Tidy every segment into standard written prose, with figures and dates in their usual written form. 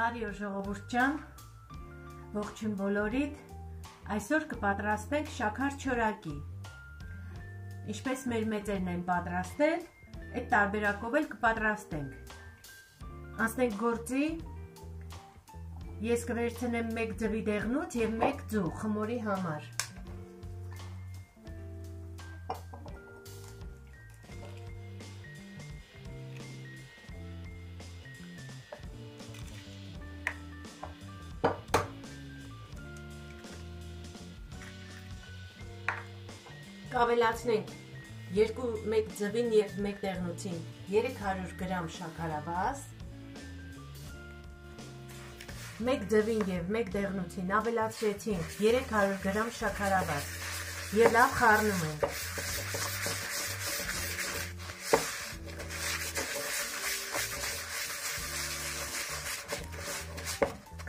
Բարի օր ժողովուրդ ջան, ողջույն բոլորիդ, այսօր կպատրաստենք շաքար-չորակի, ինչպես մեր մեծերն են պատրաստել, այդ տարբերակով էլ կպատրաստենք, անցնենք գործի, ես կվերցնեմ 1 ձվի դեղնուց և 1 ձու խմորի համար, կավելացնենք 1 ձվին և 1 դեղնուցին 300 գրամ շաքարավազ, 1 ձվին և 1 դեղնուցին ավելացրեցինք 300 գրամ շաքարավազ և լավ խառնում ենք։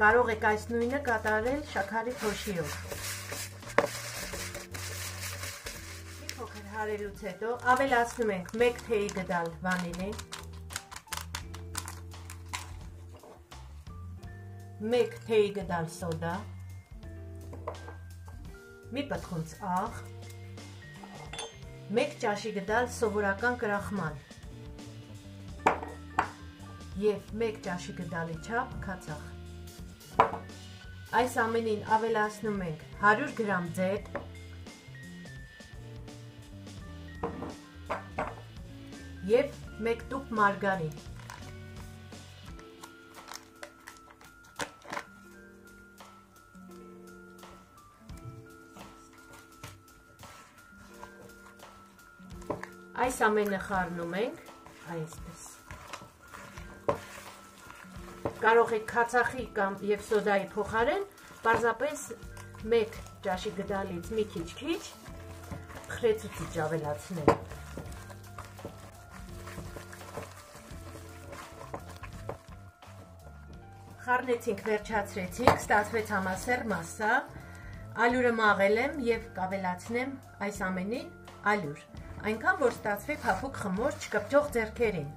Կարող եք այս նույնը կատարել շաքարի փոշիով։ Հարելուց հետո ավելացնում ենք 1 թեյի գդալ վանիլին, 1 թեյի գդալ սոդա, մի պտղունց աղ, 1 ճաշի գդալ սովորական կրախմալ և 1 ճաշի գդալի չափ քացախ։ Այս ամենին ավելացնում ենք 100 գրամ ձեթ, և 1 տուփ մարգարին։ Այս ամենը խառնում ենք, այսպես։ Կարող եք քացախի կամ և սոդայի փոխարեն պարզապես 1 ճաշի գդալից մի քիչ խրեցուցիչ ավելացնել։ Խառնեցինք, վերջացրեցինք, ստացվեց համասեռ մասսա, ալյուրը մաղել եմ և կավելացնեմ այս ամենին ալյուր, այնքան որ ստացվի փափուկ խմոր չկպչող ձեռքերին։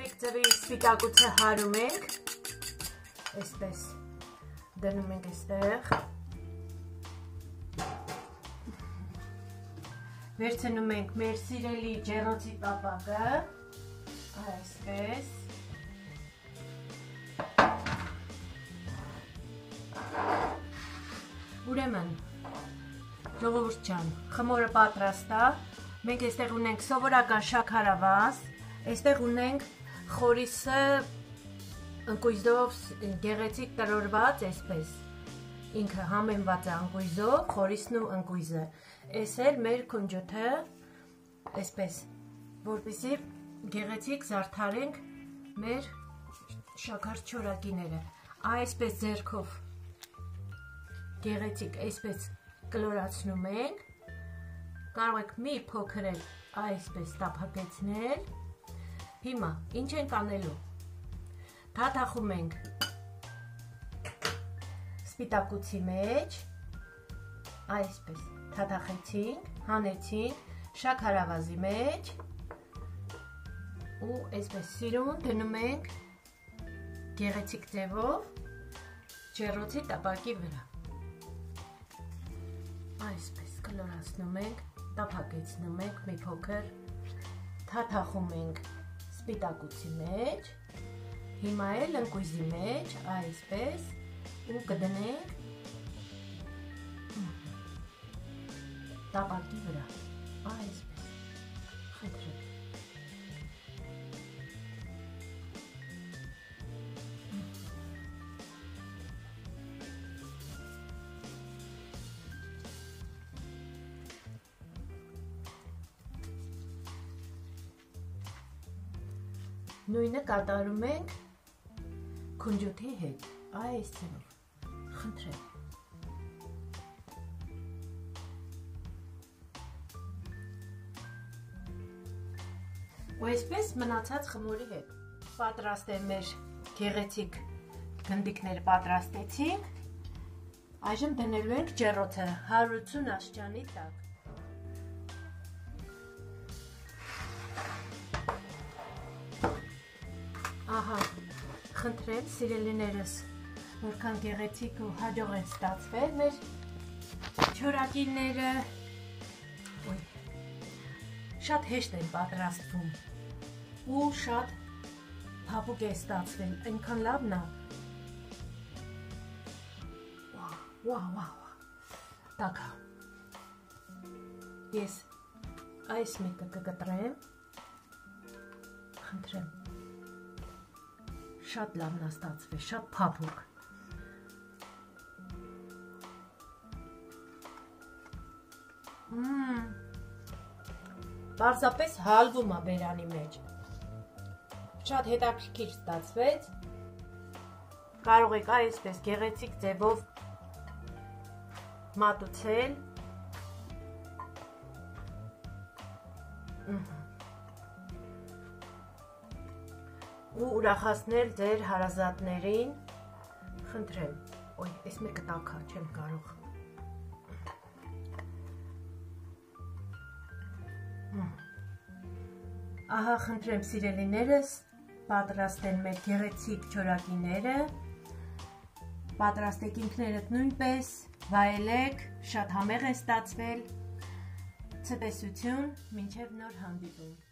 Մեկ ձվի սպիտակուցը հարում ենք, այսպես դնում ենք այստեղ, վերցնում ենք մեր սիրելի ջեռոցի տապակը, այսպես, ուրեմն, ժողովուրդ ջան, խմորը պատրաստ է, մենք այստեղ ունենք սովորական շաքարավազ, այստեղ ունենք խորիսը ընկույզով գեղեցիկ տրորված, այսպես, ինքը համեմված է ընկույզով, խորիսն ու ընկույզը, այս էլ մեր քունջութը, այսպես, որպեսզի գեղեցիկ զարդարենք մեր շաքար-չորակիները, այսպես ձեռքով գեղեցիկ, այսպես կլորացնում ենք, կարող եք մի փոքր էլ այսպես տափակեցնել, հիմա ինչ ենք անելու, թաթախում ենք սպիտակուցի մեջ, այսպես թաթախեցինք, հանեցինք, շաքարավազի մեջ ու այսպես սիրուն դնում ենք գեղեցիկ ձևով ջեռոցի տապակի վրա, այսպես կլորացնում ենք, տափակեցնում ենք մի փոքր, թաթախում ենք սպիտակուցի մեջ, հիմա էլ ընկույզի մեջ, այսպես ու կդնենք տապակի վրա, այսպես, խնդրեմ։ Նույնը կատարում ենք քունջութի հետ, այս ձևով, խնդրեմ։ Ու այսպես մնացած խմորի հետ պատրաստ է մեր գեղեցիկ գնդիկները պատրաստեցինք, Այժմ դնելու ենք ջեռոցը 180 աստիճանի տակ։ Ահա, խնդրեմ սիրելիներս, որքան գեղեցիկ ու հաջող են ստացվել մեր չորակիները։ Շատ հեշտ են պատրաստվում ու շատ փափուկ է ստացվել, այնքան լավն է։ Վաու, տակա։ Ես այս մեկը կկտրեմ, խնդրեմ, շատ լավն է ստացվել, շատ փափուկ։ Պարզապես հալվում է բերանի մեջ։ Շատ հետաքրքիր ստացվեց։ Կարող եք այսպես գեղեցիկ ձևով մատուցել։ Ու ուրախացնել ձեր հարազատներին։ Խնդրեմ, այս մեկը տաքա, չեմ կարող։ Ահա, խնդրեմ սիրելիներս, պատրաստեն մեր գեղեցիկ չորակիները, պատրաստեք ինքներդ նույնպես, վայելեք, շատ համեղ է ստացվել, ցտեսություն, մինչև նոր հանդիպում։